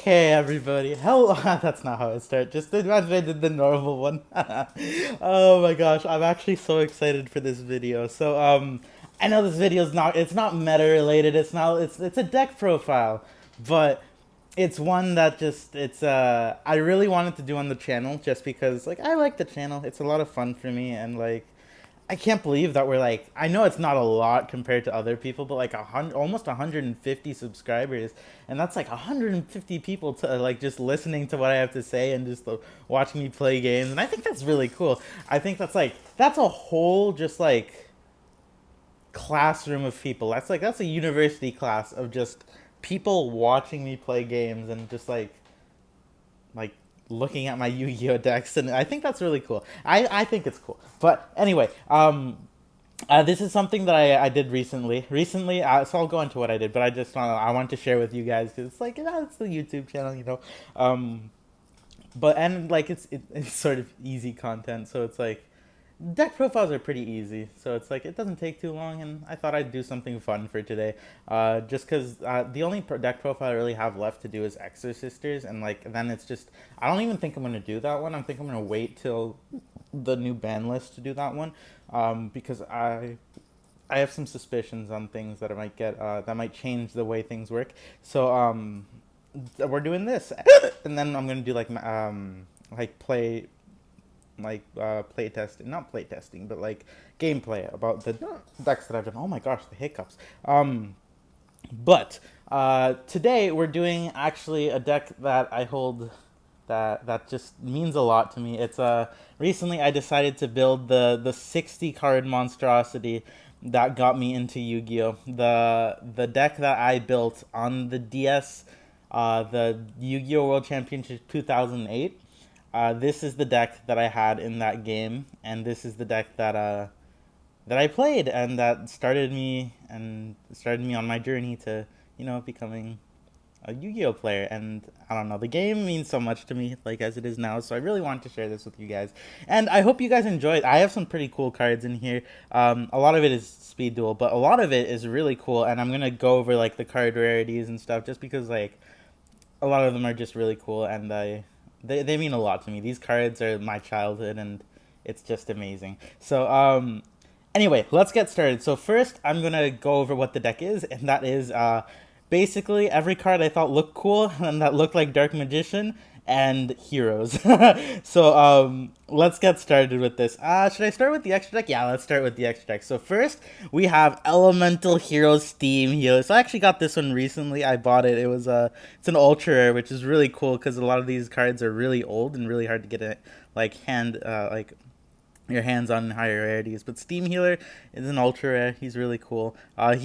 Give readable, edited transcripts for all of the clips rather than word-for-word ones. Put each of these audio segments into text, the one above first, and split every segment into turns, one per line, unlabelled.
Okay, everybody. Hello. That's not how it starts. Just imagine I did the normal one. Oh my gosh, I'm actually so excited for this video. I know this video is not meta related. It's a deck profile, but it's one that I really wanted to do on the channel just because like I like the channel. It's a lot of fun for me and like I can't believe that we're like, I know it's not a lot compared to other people, but like almost 150 subscribers, and that's like 150 people to like just listening to what I have to say and just watching me play games, and I think that's really cool. I think that's a whole just like classroom of people. That's a university class of just people watching me play games and just like looking at my Yu-Gi-Oh decks, and I think that's really cool. I think it's cool. But anyway, this is something that I did recently. So I'll go into what I did, but I want to share with you guys because it's like it's the YouTube channel, you know. But and like it's sort of easy content, so it's like deck profiles are pretty easy, so it's like it doesn't take too long, and I thought I'd do something fun for today. Just because the only deck profile I really have left to do is Exorcisters, and like then it's just I don't even think I'm gonna do that one. I think I'm gonna wait till the new ban list to do that one, because I have some suspicions on things that I might get that might change the way things work. We're doing this, and then I'm gonna do like play testing, not play testing, but like gameplay about the decks that I've done. Oh my gosh, the hiccups. But today we're doing actually a deck that I hold that just means a lot to me. It's recently I decided to build the 60 card monstrosity that got me into Yu-Gi-Oh. The deck that I built on the DS, the Yu-Gi-Oh World Championship 2008. This is the deck that I had in that game, and this is the deck that I played, and that started me on my journey to becoming a Yu-Gi-Oh player. And I don't know, the game means so much to me, like as it is now. So I really wanted to share this with you guys, and I hope you guys enjoy it. I have some pretty cool cards in here. A lot of it is speed duel, but a lot of it is really cool, and I'm gonna go over like the card rarities and stuff, just because like a lot of them are just really cool, and they mean a lot to me. These cards are my childhood, and it's just amazing. Anyway, let's get started. So first, I'm gonna go over what the deck is, and that is basically every card I thought looked cool and that looked like Dark Magician and heroes. Let's get started with this. Should I start with the extra deck? Yeah, let's start with the extra deck. So first, we have Elemental Heroes Steam Healer. So I actually got this one recently. I bought it. It's an ultra rare, which is really cool because a lot of these cards are really old and really hard to get it like your hands on higher rarities. But Steam Healer is an ultra rare. He's really cool. I'm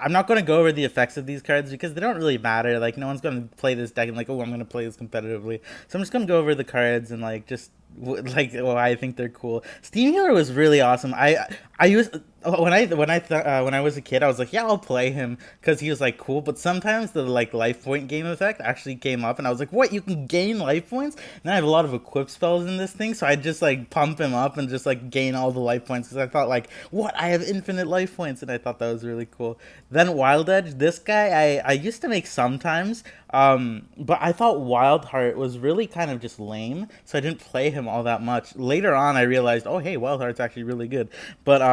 not going to go over the effects of these cards because they don't really matter. Like no one's going to play this deck and like, oh, I'm going to play this competitively. So I'm just going to go over the cards and like just like why I think they're cool. Steam Healer was really awesome. I used when I was a kid, I was like, yeah, I'll play him because he was like cool. But sometimes the like life point game effect actually came up, and I was like, what? You can gain life points? And I have a lot of equip spells in this thing, so I just like pump him up and just like gain all the life points because I thought like, what? I have infinite life points, and I thought that was really cool. Then Wild Edge, this guy I used to make sometimes. But I thought Wild Heart was really kind of just lame, so I didn't play him all that much. Later on, I realized, oh hey, Wild Heart's actually really good. But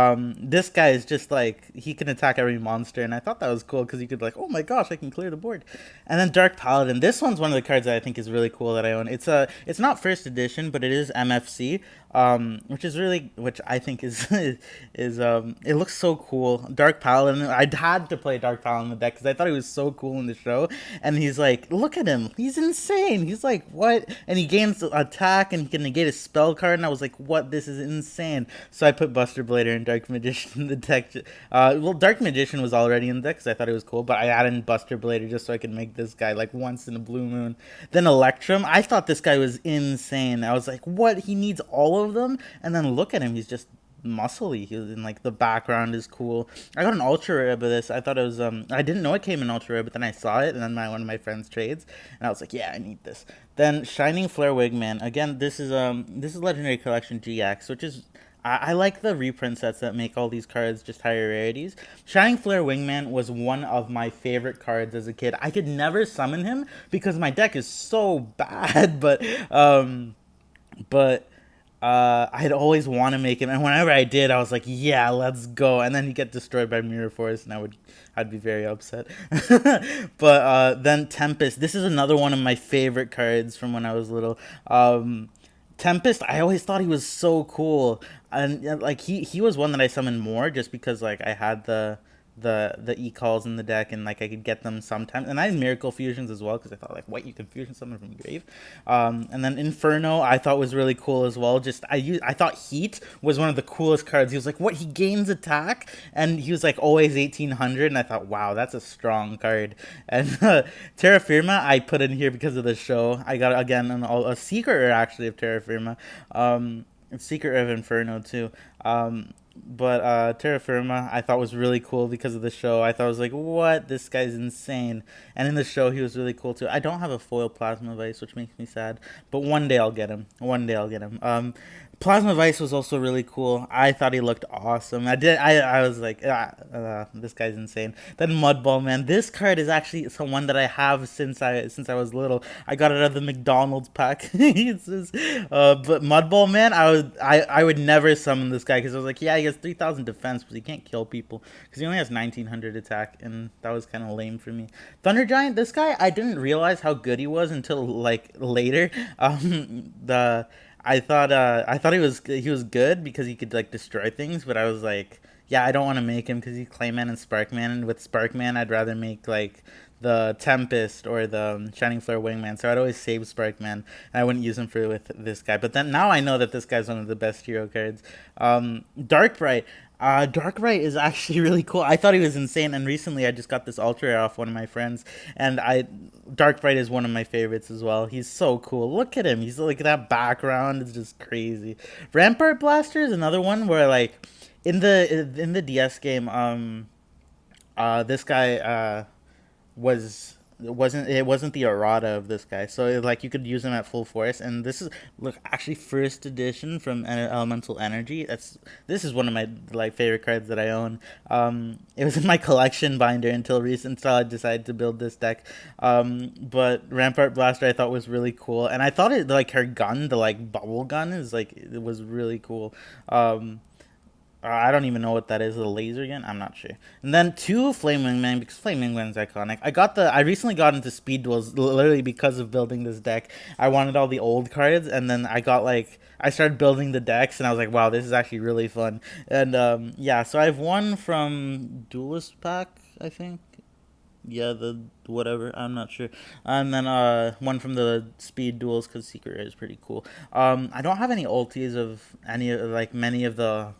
this guy is just like he can attack every monster, and I thought that was cool because you could like, oh my gosh, I can clear the board. And then Dark Paladin. This one's one of the cards that I think is really cool that I own. It's not first edition, but it is MFC, which I think is it looks so cool. Dark Paladin. I had to play Dark Paladin in the deck because I thought he was so cool in the show, and he's like, look at him, he's insane. He's like, what? And he gains attack and he can negate a spell card, and I was like, what? This is insane. So I put Buster Blader and Dark Magician in the deck. Well, Dark Magician was already in the deck because I thought it was cool, but I added in Buster Blader just so I could make this guy like once in a blue moon. Then Electrum. I thought this guy was insane. I was like, what? He needs all of them? And then look at him, he's just muscly. He was in like the background is cool. I got an ultra rare of this. I thought it was I didn't know it came in ultra rare, but then I saw it and then one of my friends trades and I was like, yeah, I need this. Then Shining Flare Wigman. Again, this is Legendary Collection GX, which is I like the reprint sets that make all these cards just higher rarities. Shining Flare Wingman was one of my favorite cards as a kid. I could never summon him because my deck is so bad, but I'd always want to make him, and whenever I did, I was like, "Yeah, let's go!" And then he'd get destroyed by Mirror Force, and I'd be very upset. But then Tempest. This is another one of my favorite cards from when I was little. Tempest. I always thought he was so cool, and like he was one that I summoned more just because like I had the e calls in the deck, and like I could get them sometimes, and I had miracle fusions as well because I thought like, what, you can fusion someone from grave. And then Inferno I thought was really cool as well. Just I thought Heat was one of the coolest cards. He was like, what, he gains attack, and he was like always 1800, and I thought, wow, that's a strong card. And Terra Firma I put in here because of the show. I got again a secret rare actually of Terra Firma, secret of Inferno too. But Terra Firma I thought was really cool because of the show. I thought, I was like, what? This guy's insane. And in the show, he was really cool too. I don't have a foil Plasma Vice, which makes me sad. But one day I'll get him. One day I'll get him. Plasma Vice was also really cool. I thought he looked awesome. I was like, this guy's insane. Then Mudball Man. This card is actually someone that I have since I was little. I got it out of the McDonald's pack. But Mudball Man, I would never summon this guy because I was like, yeah, he has 3,000 defense, but he can't kill people because he only has 1,900 attack, and that was kind of lame for me. Thunder Giant. This guy, I didn't realize how good he was until like later. The I thought he was good because he could like destroy things, but I was like, yeah, I don't want to make him because he's Clayman and Sparkman, and with Sparkman, I'd rather make like the Tempest or the Shining Flare Wingman. So I'd always save Sparkman, and I wouldn't use him for with this guy. But then now I know that this guy's one of the best hero cards. Darkbright. Darkbright is actually really cool. I thought he was insane, and recently I just got this ultra rare off one of my friends, and Darkbright is one of my favorites as well. He's so cool. Look at him. He's like, that background is just crazy. Rampart Blaster is another one where like in the DS game, this guy was it wasn't the errata of this guy, so like you could use him at full force. And this is, look, actually first edition from Elemental Energy. This is one of my like favorite cards that I own. It was in my collection binder until I decided to build this deck. But Rampart Blaster I thought was really cool, and I thought it, like, her gun, the like bubble gun, is like, it was really cool. I don't even know what that is. A laser gun? I'm not sure. And then two Flame Wingman, because Flame Wingman is iconic. I recently got into speed duels literally because of building this deck. I wanted all the old cards, and then I started building the decks, and I was like, wow, this is actually really fun. And yeah, so I have one from Duelist Pack, I think. Yeah, the whatever, I'm not sure. And then one from the speed duels because Secret Rare is pretty cool. I don't have any ultis of any, like, many of the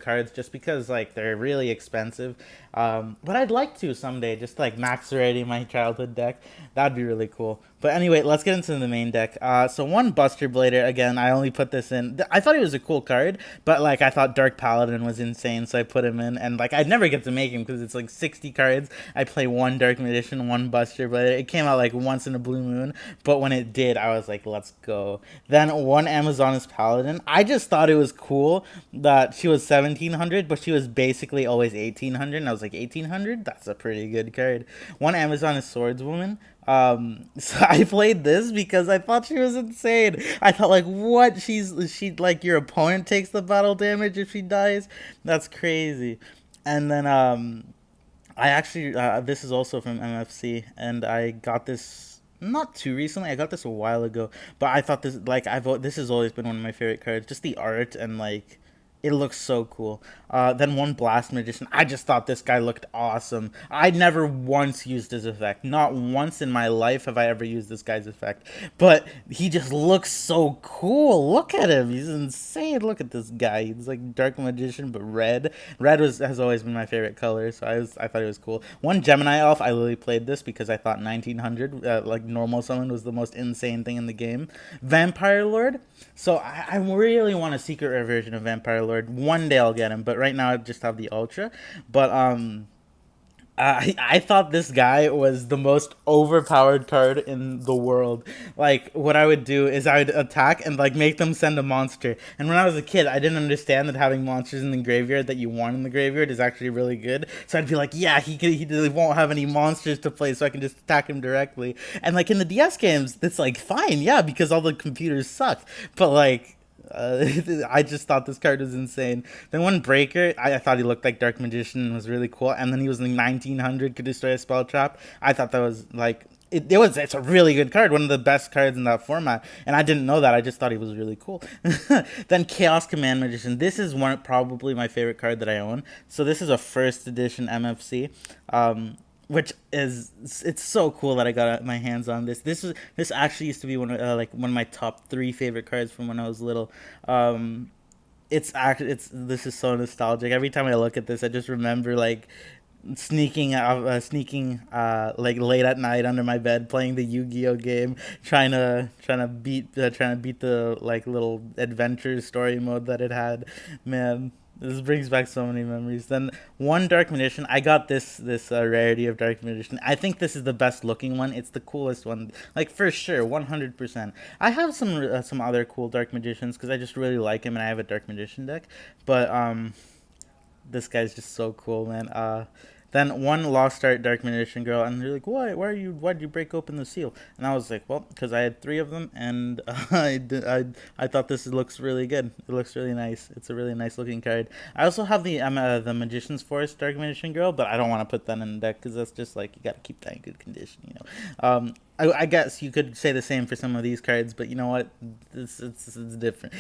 cards just because like they're really expensive. But I'd like to someday just like max already my childhood deck. That'd be really cool. But anyway, let's get into the main deck. So one Buster Blader, again, I only put this in. I thought he was a cool card, but like I thought Dark Paladin was insane, so I put him in. And like I'd never get to make him because it's like 60 cards. I play one Dark Magician, one Buster Blader. It came out like once in a blue moon, but when it did, I was like, let's go. Then one Amazoness Paladin. I just thought it was cool that she was 1,700, but she was basically always 1,800. And I was like, 1,800? That's a pretty good card. One Amazoness Swordswoman. So I played this because I thought she was insane. I thought, like, what? She like, your opponent takes the battle damage if she dies? That's crazy. And then, I actually, this is also from MFC, and I got this not too recently. I got this a while ago, but I thought this has always been one of my favorite cards. Just the art and like, it looks so cool. Then one Blast Magician. I just thought this guy looked awesome. I never once used his effect. Not once in my life have I ever used this guy's effect. But he just looks so cool. Look at him. He's insane. Look at this guy. He's like Dark Magician, but red. Red has always been my favorite color, so I thought it was cool. One Gemini Elf. I literally played this because I thought 1,900, like normal summon, was the most insane thing in the game. Vampire Lord. So I really want a secret rare version of Vampire Lord. One day I'll get him, but right now I just have the Ultra. But I thought this guy was the most overpowered card in the world. Like, what I would do is I would attack and like make them send a monster. And when I was a kid, I didn't understand that having monsters in the graveyard that you want in the graveyard is actually really good. So I'd be like, yeah, he won't have any monsters to play, so I can just attack him directly. And like in the DS games, it's like fine, yeah, because all the computers suck. But like I just thought this card was insane. Then one breaker, I thought he looked like Dark Magician and was really cool. And then he was in 1900, could destroy a spell trap. I thought that was like it's a really good card, one of the best cards in that format. And I didn't know that. I just thought he was really cool. Then Chaos Command Magician. This is one probably my favorite card that I own. So this is a first edition MFC. Which is it's so cool that I got my hands on this. This actually used to be one of my top three favorite cards from when I was little. It's actually it's this is so nostalgic. Every time I look at this, I just remember like sneaking like late at night under my bed playing the Yu-Gi-Oh game, trying to beat the like little adventure story mode that it had. Man, this brings back so many memories. Then one Dark Magician, I got this rarity of Dark Magician. I think this is the best looking one. It's the coolest one, like for sure, 100%. I have some other cool Dark Magicians because I just really like him and I have a Dark Magician deck, but this guy's just so cool, man. Then one lost art Dark Magician girl, and they're like, "Why? Why'd you break open the seal?" And I was like, "Well, because I had three of them, and I thought this looks really good. It looks really nice. It's a really nice looking card. I also have the Magician's Forest Dark Magician girl, but I don't want to put that in the deck because that's just like you got to keep that in good condition, you know. I guess you could say the same for some of these cards, but you know what? It's different.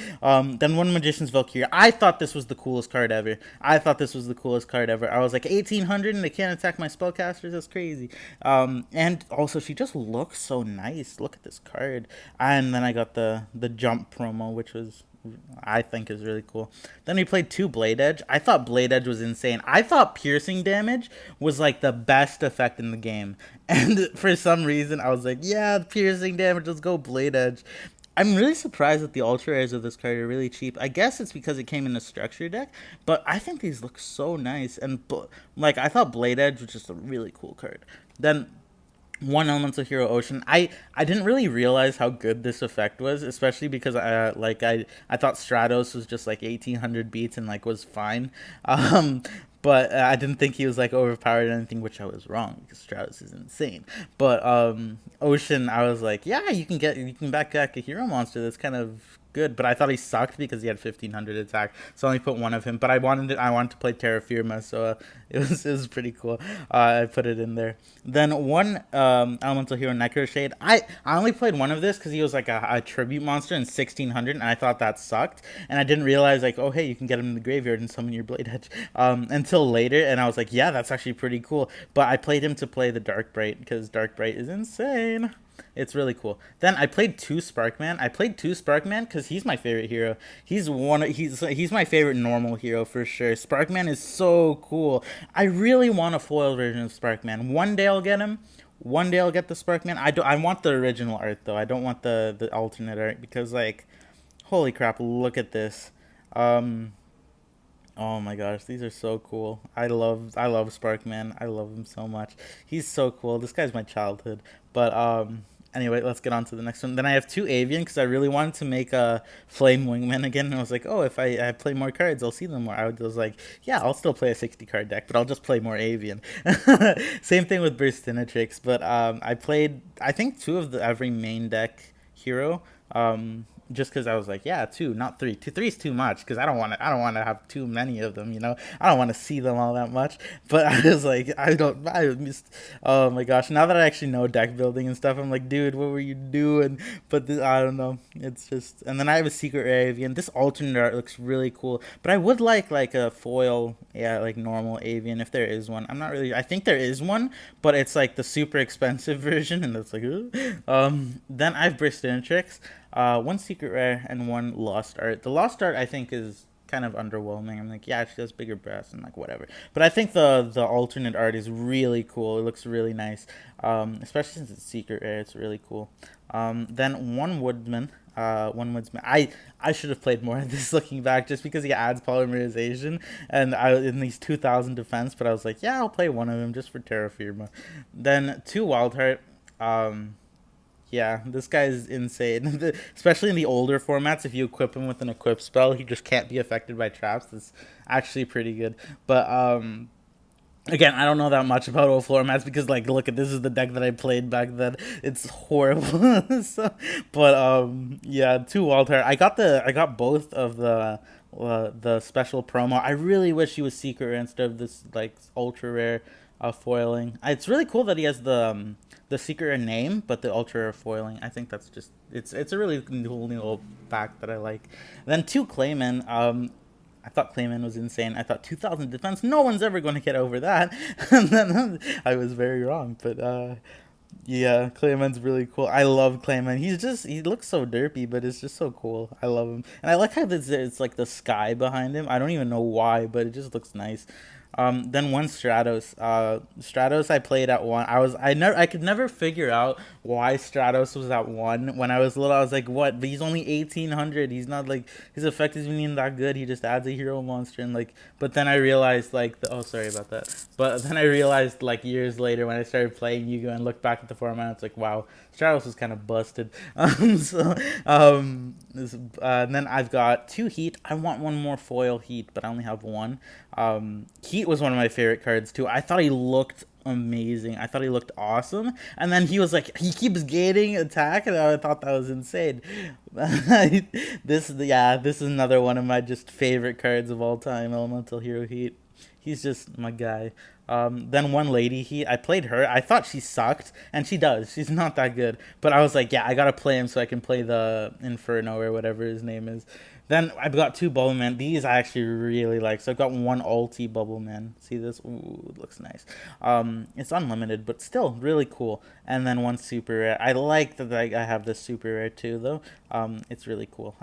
Then one Magician's Valkyria. I thought this was the coolest card ever. I thought this was the coolest card ever. I was like 1800 and they can't attack my spellcasters. That's crazy. And also she just looks so nice. Look at this card. And then I got the jump promo, which was I think is really cool. Then we played two Blade Edge. I thought Blade Edge was insane. I thought piercing damage was like the best effect in the game. And for some reason, I was like, yeah, piercing damage, let's go Blade Edge. I'm really surprised that the ultra rares of this card are really cheap. I guess it's because it came in a structure deck, but I think these look so nice. And like, I thought Blade Edge was just a really cool card. Then one Elemental Hero Ocean. I didn't really realize how good this effect was, especially because I thought Stratos was just like 1800 beats and like was fine. But I didn't think he was like overpowered or anything, which I was wrong because Stratos is insane. But Ocean, I was like, yeah, you can back a hero monster that's kind of good, but I thought he sucked because he had 1500 attack, so I only put one of him. But I wanted to play Terra Firma, so it was pretty cool. I put it in there. Then one Elemental Hero Necroshade. I only played one of this because he was like a tribute monster in 1600, and I thought that sucked, and I didn't realize like, oh hey, you can get him in the graveyard and summon your Blade Edge until later, and I was like, yeah, that's actually pretty cool. But I played him to play the Dark Bright because Dark Bright is insane. It's really cool. Then I played two Sparkman. I played two Sparkman because he's my favorite hero. He's my favorite normal hero for sure. Sparkman is so cool. I really want a foil version of Sparkman. One day I'll get him. One day I'll get the Sparkman. I want the original art though. I don't want the alternate art because like, holy crap! Look at this. Um, oh my gosh, these are so cool. I love Sparkman. I love him so much. He's so cool. This guy's my childhood. But anyway, let's get on to the next one. Then I have two Avian because I really wanted to make a Flame Wingman again. And I was like, oh, if I play more cards, I'll see them more. I was like, yeah, I'll still play a 60 card deck, but I'll just play more Avian. Same thing with Burstinatrix. But I played, I think, two of the every main deck hero. Just because I was like, yeah, two, not three. Three is too much because I don't want to have too many of them. You know, I don't want to see them all that much. But I was like, I missed. Oh my gosh! Now that I actually know deck building and stuff, I'm like, dude, what were you doing? But I don't know. It's just, and then I have a secret rare avian. This alternate art looks really cool. But I would like a foil, yeah, like normal avian if there is one. I'm not really. I think there is one, but it's like the super expensive version, and it's like, then I have Burstinatrix. One secret rare and one lost art. The lost art I think is kind of underwhelming. I'm like, yeah, she has bigger breasts and like whatever. But I think the alternate art is really cool. It looks really nice, especially since it's secret rare. It's really cool. Then one woodman. One Woods. I should have played more of this looking back, just because he adds polymerization, and I in these 2,000 defense. But I was like, yeah, I'll play one of them just for Terra Firma. Then two Wild Heart. Yeah, this guy is insane. Especially in the older formats, if you equip him with an equip spell, he just can't be affected by traps. That's actually pretty good. But again, I don't know that much about old formats because, like, look at this is the deck that I played back then. It's horrible. So, but yeah, two Wild Heart. I got both of the special promo. I really wish he was secret rare instead of this like ultra rare foiling. It's really cool that he has the secret rare name, but the ultra rare foiling. I think that's just it's a really cool little fact that I like. Then two Clayman. I thought Clayman was insane. I thought 2,000 defense. No one's ever going to get over that. And then I was very wrong. But yeah, Clayman's really cool. I love Clayman. He looks so derpy, but it's just so cool. I love him. And I like how it's like the sky behind him. I don't even know why, but it just looks nice. Then one Stratos. Stratos I played at one. I could never figure out why Stratos was at one. When I was little, I was like, what? But he's only 1,800. He's not like his effect isn't even that good. He just adds a hero monster and like. But then I realized oh, sorry about that. But then I realized like years later when I started playing Yu-Gi-Oh and looked back at the format, it's like, wow, Stratos was kind of busted. And then I've got two Heat. I want one more foil Heat, but I only have one. Heat was one of my favorite cards too. I thought he looked amazing. I thought he looked awesome. And then he was like, he keeps gaining attack, and I thought that was insane. This is another one of my just favorite cards of all time, Elemental Hero Heat. He's just my guy. Then one Lady Heat, I played her. I thought she sucked, and she does. She's not that good. But I was like, yeah, I gotta play him so I can play the Inferno or whatever his name is. Then I've got two Bubbleman. These I actually really like. So I've got one ulti Bubbleman. See this? Ooh, it looks nice. It's unlimited, but still really cool. And then one super rare. I like that I have this super rare too, though. It's really cool.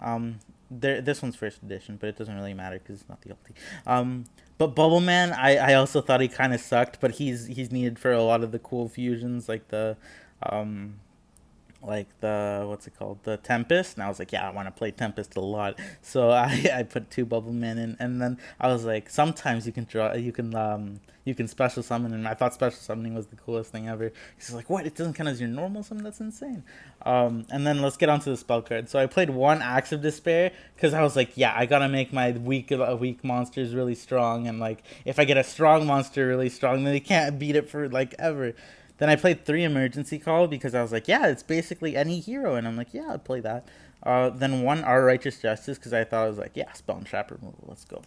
This one's first edition, but it doesn't really matter because it's not the ulti. But Bubbleman, I also thought he kind of sucked, but he's needed for a lot of the cool fusions, like the what's it called, the Tempest. And I was like, yeah, I want to play Tempest a lot, so I put two Bubblemen in. And then I was like, sometimes you can special summon, and I thought special summoning was the coolest thing ever. He's like, what, it doesn't count as your normal summon? That's insane. And then let's get on to the spell card. So I played one Axe of Despair because I was like, yeah, I gotta make my weak monsters really strong, and like if I get a strong monster really strong, then they can't beat it for like ever. Then I played three Emergency Call because I was like, yeah, it's basically any hero. And I'm like, yeah, I'd play that. Then one Our Righteous Justice because I thought I was like, yeah, Spell and Trap removal, let's go.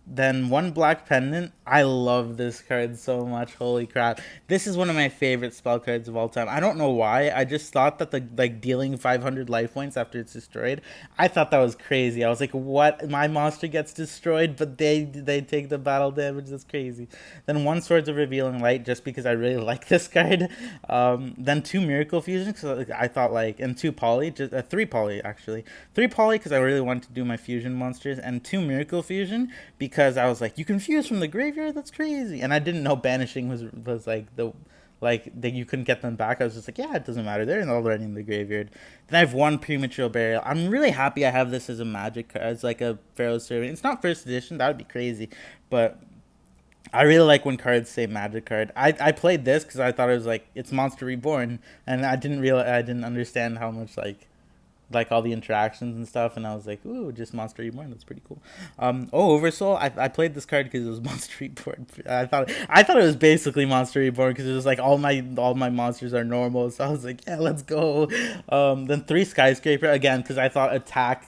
Then one Black Pendant. I love this card so much. Holy crap. This is one of my favorite spell cards of all time. I don't know why. I just thought that the dealing 500 life points after it's destroyed, I thought that was crazy. I was like, what? My monster gets destroyed, but they take the battle damage? That's crazy. Then one Swords of Revealing Light just because I really like this card. Then two Miracle Fusions because I thought and two Poly, just three Poly actually. Three Poly because I really wanted to do my fusion monsters, and two Miracle Fusion because I was like, you can fuse from the graveyard? That's crazy. And I didn't know banishing was that you couldn't get them back. I was just like, yeah, it doesn't matter. They're already in the graveyard. Then I have one Premature Burial. I'm really happy I have this as a magic, as like a Pharaoh's Servant. It's not first edition. That would be crazy. But I really like when cards say magic card. I played this because I thought it was like, it's Monster Reborn. And I didn't understand how much like all the interactions and stuff, and I was like, ooh, just Monster Reborn, that's pretty cool. Oversoul, I played this card because it was Monster Reborn. I thought it was basically Monster Reborn because it was like all my monsters are normal, so I was like, yeah, let's go. Then three Skyscraper again because I thought attack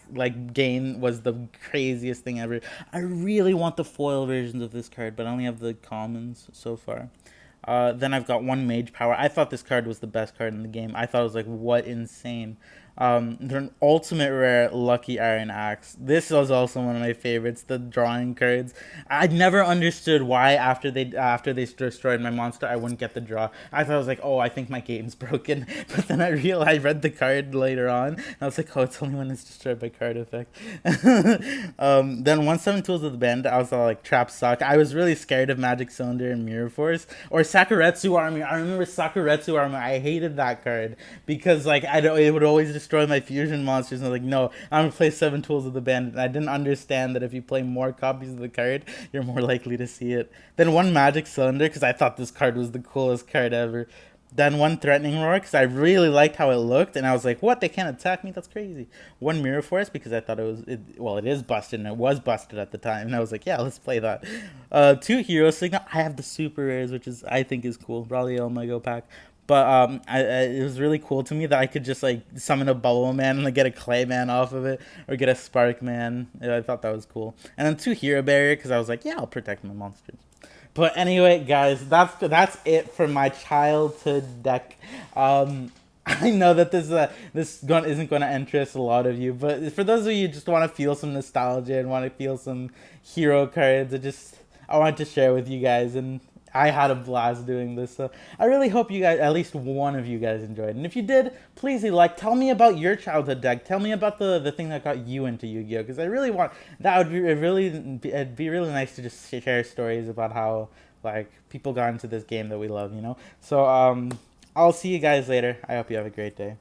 gain was the craziest thing ever. I really want the foil versions of this card, but I only have the commons so far. Then I've got one Mage Power. I thought this card was the best card in the game. I thought it was like, what insane. They're an ultimate rare Lucky Iron Axe. This was also one of my favorites, the drawing cards. I never understood why after they destroyed my monster, I wouldn't get the draw. I thought I was like, oh, I think my game's broken. But then I read the card later on, and I was like, oh, it's only when it's destroyed by card effect. Then 1/7 Tools of the Band, I was all like, traps suck. I was really scared of Magic Cylinder and Mirror Force. Or Sakuretsu Army. I remember Sakuretsu Army. I hated that card because it would always destroy my fusion monsters. And I was like, no, I'm gonna play Seven Tools of the Bandit. And I didn't understand that if you play more copies of the card, you're more likely to see it. Then one Magic Cylinder, because I thought this card was the coolest card ever. Then one Threatening Roar, because I really liked how it looked, and I was like, what, they can't attack me? That's crazy. One Mirror Force, because I thought it is busted, and it was busted at the time, and I was like, yeah, let's play that. Two Hero Signal, I have the Super Rares, which I think is cool, probably Omega pack. But it was really cool to me that I could just like summon a Bubble Man and like, get a Clay Man off of it, or get a Spark Man. I thought that was cool. And then two Hero Barrier, because I was like, yeah, I'll protect my monsters. But anyway, guys, that's it for my childhood deck. I know that isn't going to interest a lot of you, but for those of you who just want to feel some nostalgia and want to feel some hero cards, I wanted to share with you guys, and I had a blast doing this. So I really hope you guys, at least one of you guys, enjoyed. And if you did, please tell me about your childhood deck. Tell me about the thing that got you into Yu-Gi-Oh! Because I really want that would it'd be really nice to just share stories about how like people got into this game that we love. So I'll see you guys later. I hope you have a great day.